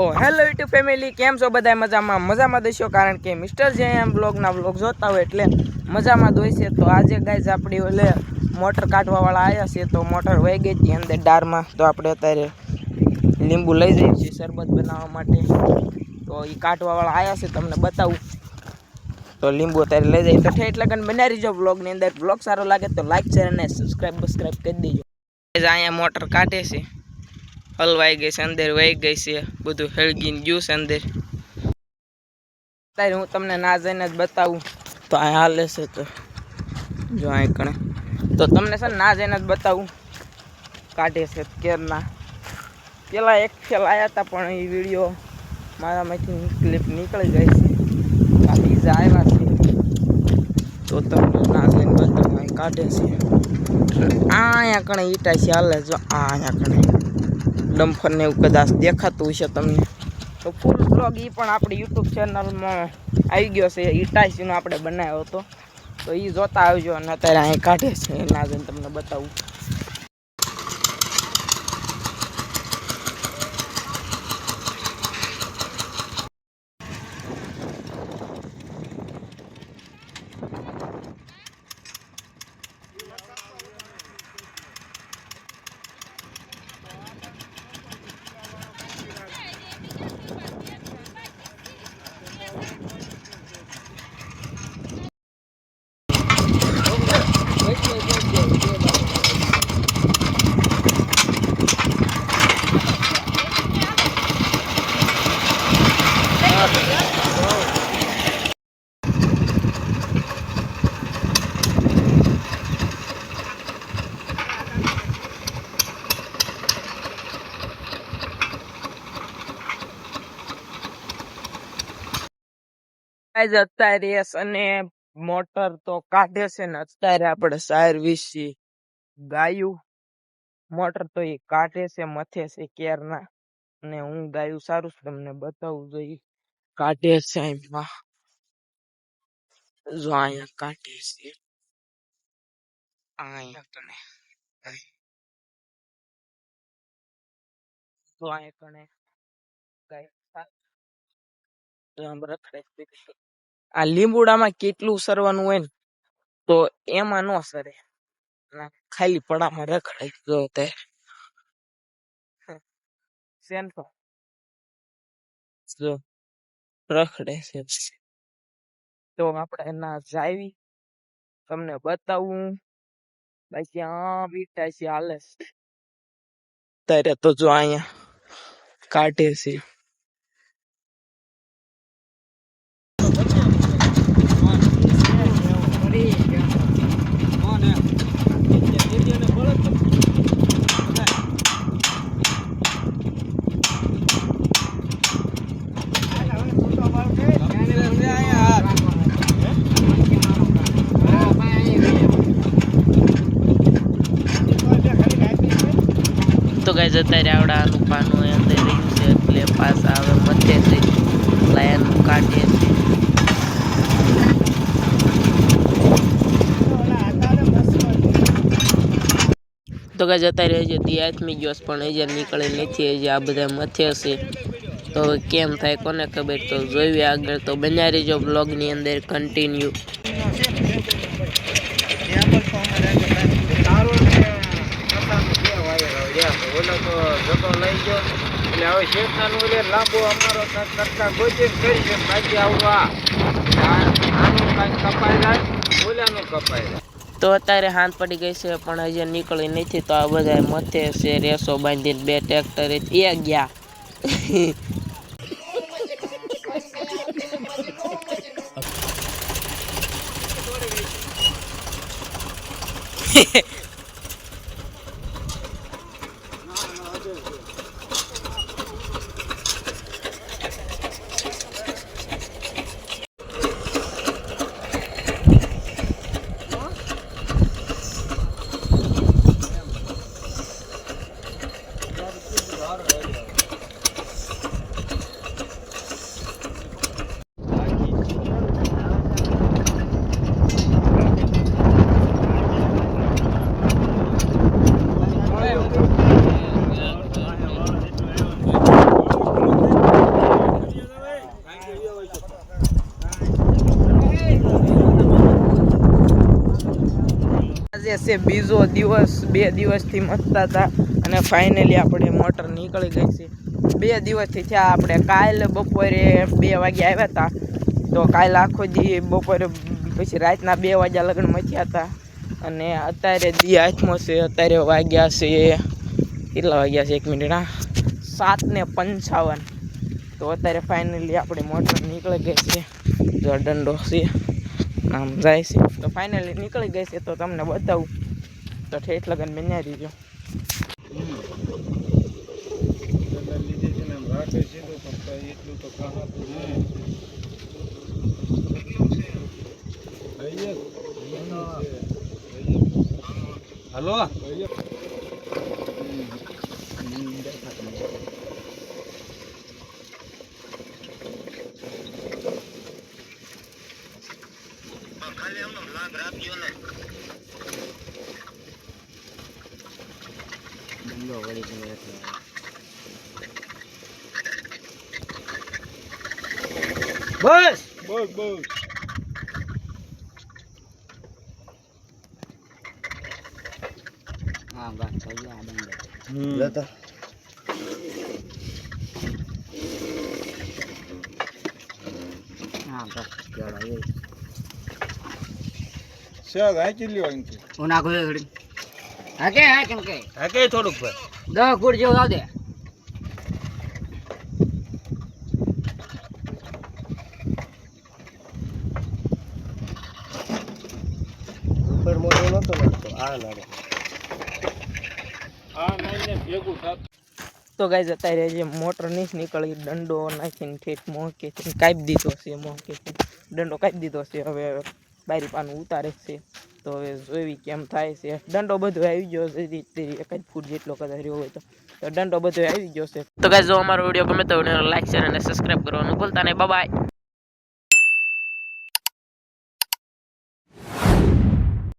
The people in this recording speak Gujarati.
હેલો યુટ્યુબ ફેમિલી, કેમ છો બધા? મજામાં દેશો, કારણ કે મિસ્ટર જે એમ બ્લોગના બ્લોગ જોતા હોય એટલે મજામાં જ હોય છે. તો આજે ગાઈઝ આપણી ઓલે મોટર કાઢવાવાળા આવ્યા છે, તો મોટર વહી ગઈ હતી અંદર ડારમાં. તો આપણે અત્યારે લીંબુ લઈ જઈએ છીએ શરબત બનાવવા માટે. તો એ કાઢવાવાળા આવ્યા છે, તમને બતાવું. તો લીંબુ અત્યારે લઈ જઈએ. તો ઠેઠ લગન બનાવી રહીજો બ્લોગની અંદર. બ્લોગ સારો લાગે તો લાઈક શેર અને સબસ્ક્રાઈબ કરી દેજો. અહીંયા મોટર કાઢે છે, હલવાઈ ગઈ છે, અંદર વહી ગઈ છે, બધું હળગીને ગયું છે અંદર. અત્યારે હું તમને ના જઈને જ બતાવું. તો આ હાલે છે, તો જો અહીં કણે તો તમને છે ને ના જઈને જ બતાવું. કાઢે છે કેરના. પેલા એક ફેલ આવ્યા હતા, પણ એ વિડીયો મારામાંથી ક્લિપ નીકળી ગઈ છે. આ બીજા આવ્યા છે, તો તમને ના જઈને બતાવું. અહીં કાઢે છે. અહીંયા કણે ઈટા છે, હાલે જો અહીંયા કણે ડમ્ફર ને એવું કદાચ દેખાતું હશે તમને. તો ફૂલ બ્લોગ એ પણ આપણી યુટ્યુબ ચેનલમાં આવી ગયો છે. ઈટાસીનો આપણે બનાવ્યો હતો, તો એ જોતા આવજો. અને અત્યારે અહીં કાઢે છે, ના જઈને તમને બતાવું. અત્યારે અને મોટર તો કાઢે છે ને અત્યારે આપણે સર્વિસ ગાયું. મોટર તો એ કાઢે છે, મથે છે કેરના. અને હું ગાયું સારું તમને બતાવું જોઈએ. કાઢે છે એમાં જો અહીંયા કાઢે છે. અહીંયા કણે તો અહીંયા કણે રખડે. આ લીંબુડામાં કેટલું સરવાનું હોય ને, તો એમાં નો સરે. ખાલી પડામાં રખડે જો તે સેન્ફો જો રખડે છે. તો આપણે એના જાવી તમને બતાવું. બાકી આ બીટા છે હાલે છે. ત્યારે તો જો અહીંયા કાઢે છે. તો ગાઈઝ અત્યારે આવડાનું પાનું અંદર રહ્યું છે, એટલે પાછા હવે મથે છે, લાયન કાઢે છે. તો ગાઈઝ અત્યારે હજી દી આથમી ગયો પણ હજી નીકળે નથી. હજી આ બધા મથે છે, તો કેમ થાય કોને ખબર. તો જોઈએ આગળ. તો બન્યા રહેજો બ્લોગની અંદર કન્ટિન્યુ. ઓલો તો જતો લઈ ગયો એટલે હવે શેઠાનું એટલે લાંબો અમારો કરતા ગોચી કરી છે. બાકી આવવા આનું કાંઈ કપાઈ જાય, ઓલાનું કપાઈ જાય. તો અત્યારે હાથ પડી ગઈ છે, પણ હજી નીકળી નથી. તો આ બધા મથે છે, રેસો બાંધીને. બે ટ્રેક્ટર એ ગયા. છે બીજો દિવસ, 2 દિવસથી મથતા હતા અને ફાઇનલી આપણે મોટર નીકળી ગઈ છે. 2 દિવસથી થયા. આપણે કાલે બપોરે 2 વાગે આવ્યા હતા, તો કાલે આખો દી બપોરે પછી રાતના 2 વાગ્યા લગ્ન મથ્યા હતા અને અત્યારે દી હાથમાં છે. અત્યારે વાગ્યા છે કેટલા વાગ્યા છે 1 મિનિટ, 7:55. તો અત્યારે ફાઇનલી આપણી મોટર નીકળી ગઈ છે. જો દંડો છે આમ જાય છે, તો ફાઇનલી નીકળી ગઈ છે. તો તમને બતાવું, તો ઠેઠ લગન બન્યા રહીજો. હલો બસ બસ બસ. હા બસ થઈ ગયા બંધ લેતા. હા બસ કેળા એ શાક હાકી લેવાનું છે. હું નાખો થોડી હાકે થોડુંક ભાઈ 10 ફૂટ જેવું આવ દે. ઉપર મોટો નતો લાગતો આ લાગે આ નાઈને ભેગું થાત. તો ગાઈઝ અત્યારે જે મોટર નહીં નીકળી, દંડો નાખીને ઠેઠ મોંકેથી કાપી દીધો છે. મોંકેથી દંડો કાપી દીધો છે. હવે બારી પાનું ઉતારે છે. તો હવે જોઈ કેમ થાય છે. દંડો બધો આવી ગયો છે, 1 ફૂટ જેટલો કદાચ રહ્યો હોય તો દંડો બધો આવી ગયો છે. તો ગાઈઝ જો અમારો વિડીયો ગમે તો લાઈક શેર અને સબસ્ક્રાઈબ કરવાનું ભૂલતા નહીં. Bye bye.